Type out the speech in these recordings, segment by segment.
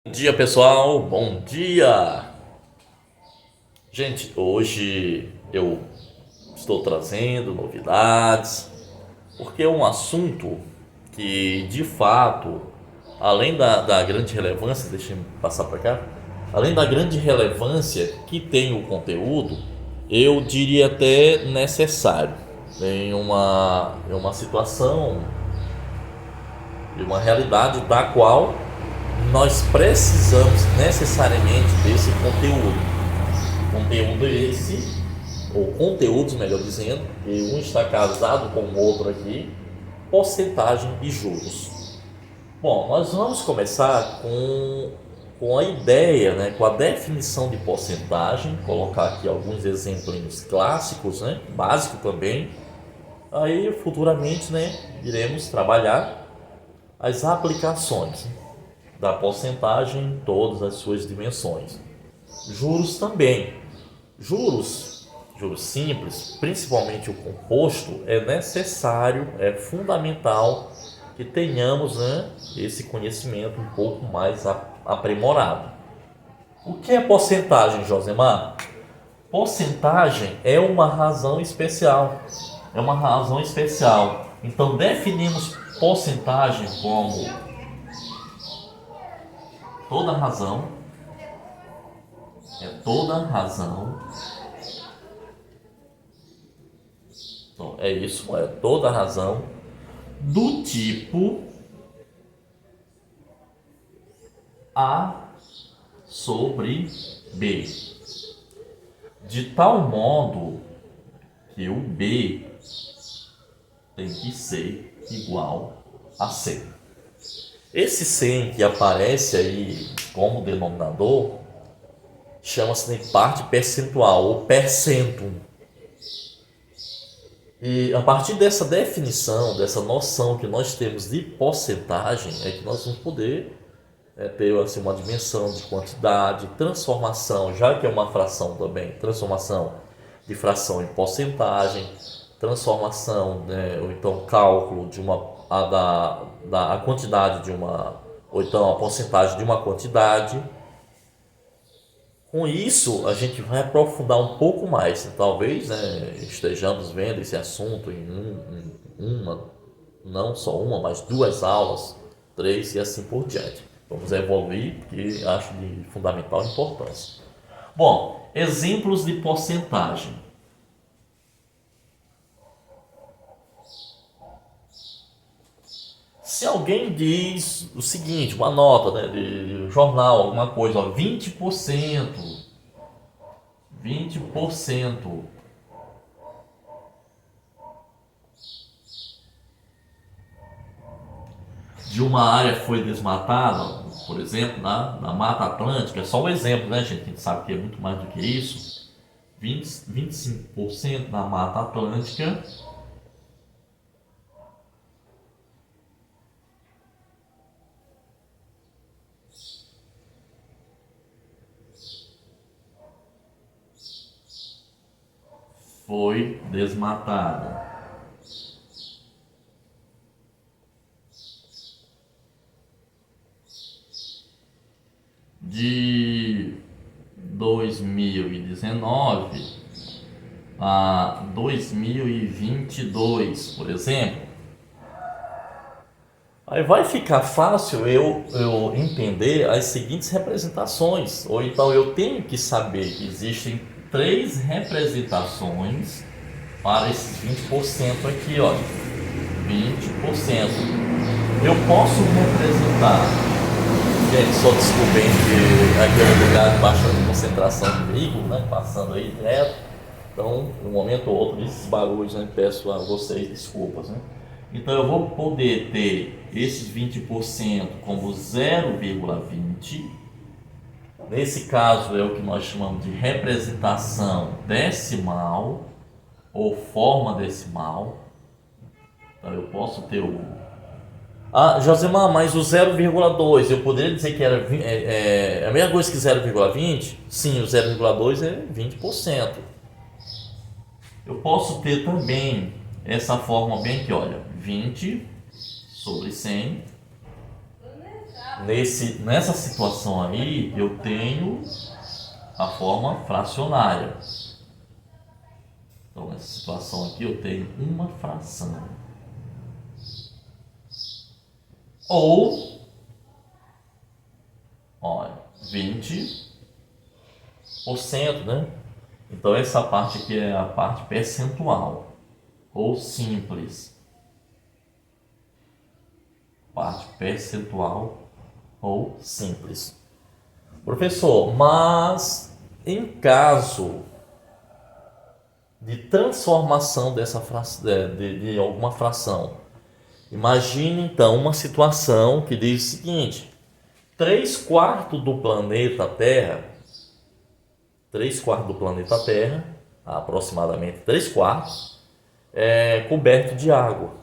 Bom dia, pessoal. Bom dia. Gente, hoje eu estou trazendo novidades, porque é um assunto que, de fato, além da grande relevância, deixa eu passar para cá, além da grande relevância que tem o conteúdo, eu diria até necessário em uma situação, em uma realidade da qual nós precisamos necessariamente desse conteúdo. Conteúdo esse, ou conteúdos, melhor dizendo, que um está casado com o outro aqui, porcentagem e juros. Bom, nós vamos começar com a ideia, né, com a definição de porcentagem, colocar aqui alguns exemplos clássicos, né, básico também. Aí futuramente, né, iremos trabalhar as aplicações da porcentagem em todas as suas dimensões. Juros também. Juros simples, principalmente o composto, é necessário, é fundamental que tenhamos, né, esse conhecimento um pouco mais aprimorado. O que é porcentagem, Josemar? Porcentagem é uma razão especial. É uma razão especial. Então definimos porcentagem como toda razão, toda razão. Então, é isso, é toda razão do tipo A sobre B, de tal modo que o B tem que ser igual a C. Esse 100 que aparece aí como denominador chama-se de parte percentual ou percento. E a partir dessa definição, dessa noção que nós temos de porcentagem, é que nós vamos poder ter assim, uma dimensão de quantidade, transformação, já que é uma fração também, transformação de fração em porcentagem, transformação, né, ou então cálculo de a quantidade de uma, ou então a porcentagem de uma quantidade. Com isso, a gente vai aprofundar um pouco mais. Talvez, né, estejamos vendo esse assunto uma, não só uma, mas duas aulas, três e assim por diante. Vamos evoluir, porque acho de fundamental importância. Bom, exemplos de porcentagem. Se alguém diz o seguinte, uma nota, né, de jornal, alguma coisa, ó, 20% de uma área foi desmatada, por exemplo, na Mata Atlântica, é só um exemplo, né, gente? A gente sabe que é muito mais do que isso. 25% na Mata Atlântica foi desmatada. De 2019 a 2022, por exemplo. Aí vai ficar fácil eu entender as seguintes representações, ou então eu tenho que saber que existem três representações para esses 20% aqui, ó. 20%. Eu posso representar, gente, só desculpem que aqui é um lugar de bastante concentração de veículo, né? Passando aí direto. Então, um momento ou outro, esses barulhos, né? Peço a vocês desculpas, né? Então, eu vou poder ter esses 20% como 0,20. Nesse caso, é o que nós chamamos de representação decimal ou forma decimal. Então, eu posso ter o... Ah, Josemar, mas o 0,2, eu poderia dizer que era a mesma coisa que 0,20? Sim, o 0,2 é 20%. Eu posso ter também essa forma bem aqui, olha, 20 sobre 100 Nessa situação aí, eu tenho a forma fracionária. Então, nessa situação aqui, eu tenho uma fração. Ou, olha, 20%, né? Então, essa parte aqui é a parte percentual, ou simples. Parte percentual ou simples. Professor, mas em caso de transformação dessa fração, de alguma fração, imagine então uma situação que diz o seguinte: 3/4 do planeta Terra, 3/4 do planeta Terra, aproximadamente 3/4, é coberto de água.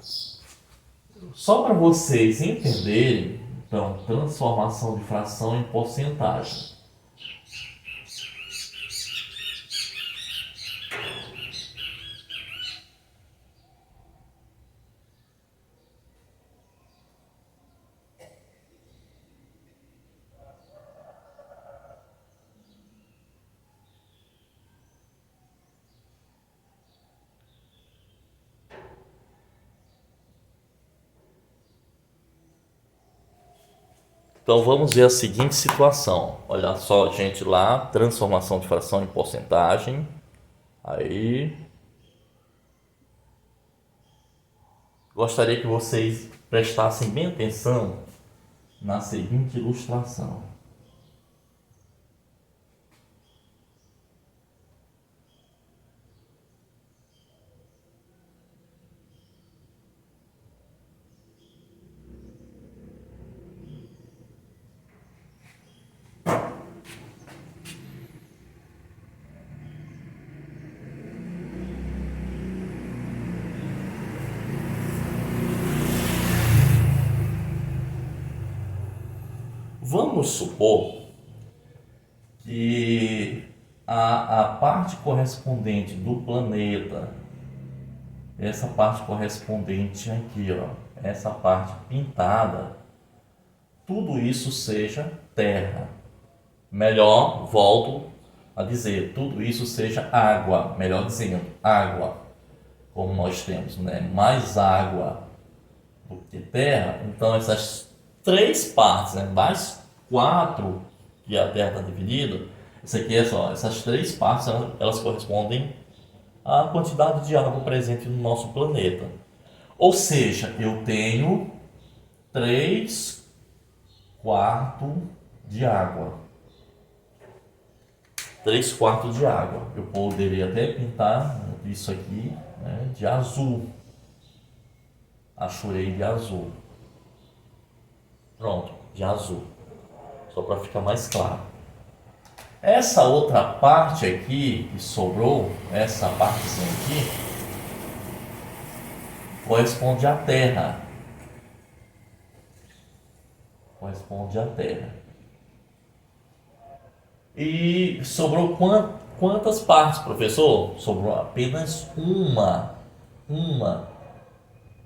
Só para vocês entenderem, então, transformação de fração em porcentagem. Então vamos ver a seguinte situação. Olha só, gente, lá, transformação de fração em porcentagem. Aí. Gostaria que vocês prestassem bem atenção na seguinte ilustração. Vamos supor que a parte correspondente do planeta, essa parte correspondente aqui, ó, essa parte pintada, tudo isso seja terra. Melhor, volto a dizer, tudo isso seja água, melhor dizendo, água. Como nós temos, né, mais água do que terra, então essas três partes, né, das 4 que a Terra está dividida, isso aqui é só, essas três partes elas correspondem à quantidade de água presente no nosso planeta. Ou seja, eu tenho 3/4 de água. 3/4 de água. Eu poderia até pintar isso aqui, né, de azul. Achurei de azul. Pronto, de azul. Só para ficar mais claro. Essa outra parte aqui que sobrou, essa partezinha aqui, corresponde à Terra. Corresponde à Terra. E sobrou quantas partes, professor? Sobrou apenas uma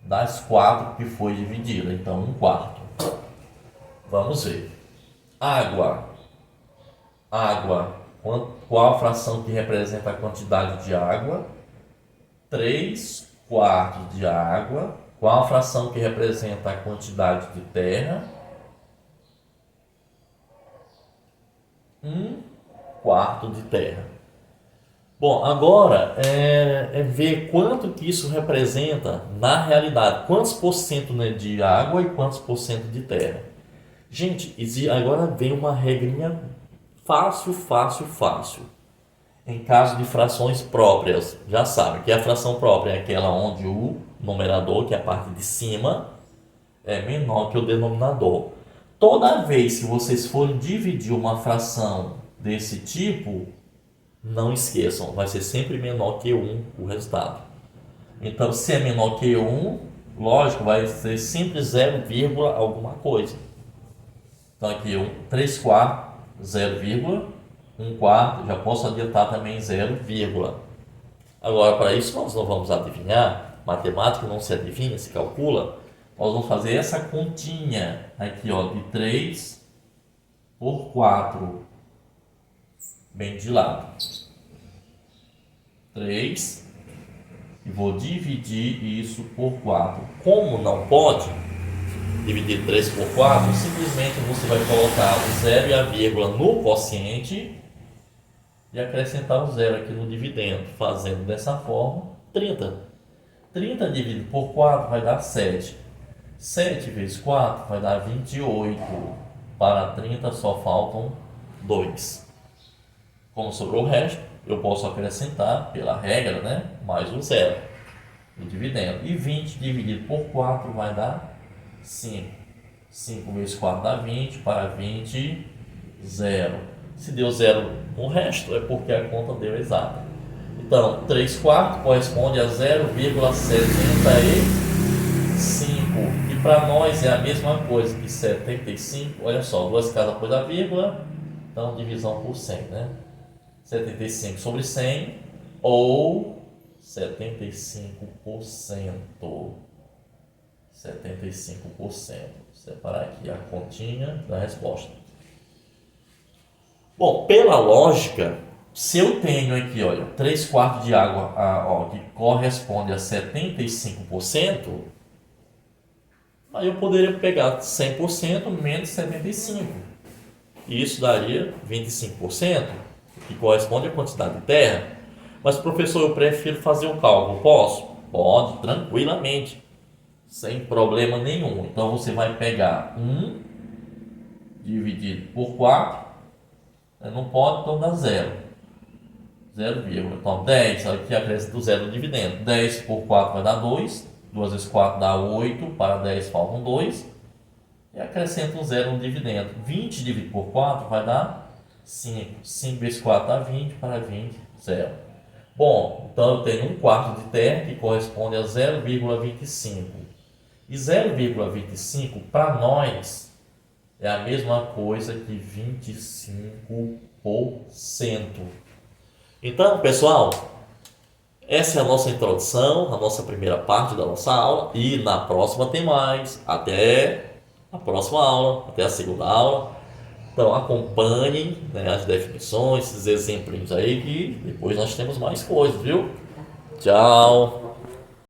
das 4 que foi dividida. Então, 1/4. Vamos ver. Água. Qual a fração que representa a quantidade de água? 3/4 de água. Qual a fração que representa a quantidade de terra? 1/4 de terra. Bom, agora é ver quanto que isso representa na realidade. Quantos por cento, né, de água e quantos por cento de terra. Gente, agora vem uma regrinha fácil. Em caso de frações próprias, já sabe que a fração própria é aquela onde o numerador, que é a parte de cima, é menor que o denominador. Toda vez que vocês forem dividir uma fração desse tipo, não esqueçam, vai ser sempre menor que 1 o resultado. Então, se é menor que 1, lógico, vai ser sempre 0, alguma coisa. Então aqui 3/4, 0,1/4, já posso adiantar também 0, Agora, para isso nós não vamos adivinhar, matemática não se adivinha, se calcula. Nós vamos fazer essa continha aqui, ó, de 3 por 4, bem de lado. 3, e vou dividir isso por 4. Como não pode dividir 3 por 4, simplesmente você vai colocar o 0 e a vírgula no quociente e acrescentar o 0 aqui no dividendo, fazendo dessa forma 30. 30 dividido por 4 vai dar 7. 7 vezes 4 vai dar 28. Para 30 só faltam 2. Como sobrou o resto, eu posso acrescentar pela regra, né? Mais o 0 no dividendo. E 20 dividido por 4 vai dar 5. 5 vezes 4 dá 20. Para 20, 0. Se deu 0 no resto, é porque a conta deu exata. Então, 3 quartos corresponde a 0,75. E para nós é a mesma coisa que 75. Olha só, 2 casas depois da vírgula. Então, divisão por 100, né? 75 sobre 100 ou 75%. 75%. Separar aqui a continha da resposta. Bom, pela lógica, se eu tenho aqui, olha, 3 quartos de água, ó, que corresponde a 75%, aí eu poderia pegar 100% menos 75%. E isso daria 25%, que corresponde à quantidade de terra. Mas, professor, eu prefiro fazer o cálculo. Posso? Pode, tranquilamente, sem problema nenhum. Então, você vai pegar 1 dividido por 4. Não pode, então dá 0. 0, então 10, aqui acresce do 0 no dividendo. 10 por 4 vai dar 2. 2 vezes 4 dá 8. Para 10 faltam 2. E acrescenta um 0 no dividendo. 20 dividido por 4 vai dar 5. 5 vezes 4 dá 20. Para 20, 0. Bom, então eu tenho 1 quarto de terra que corresponde a 0,25. E 0,25 para nós é a mesma coisa que 25%. Então, pessoal, essa é a nossa introdução, a nossa primeira parte da nossa aula. E na próxima tem mais. Até a próxima aula, até a segunda aula. Então, acompanhem, né, as definições, esses exemplos aí, que depois nós temos mais coisas, viu? Tchau!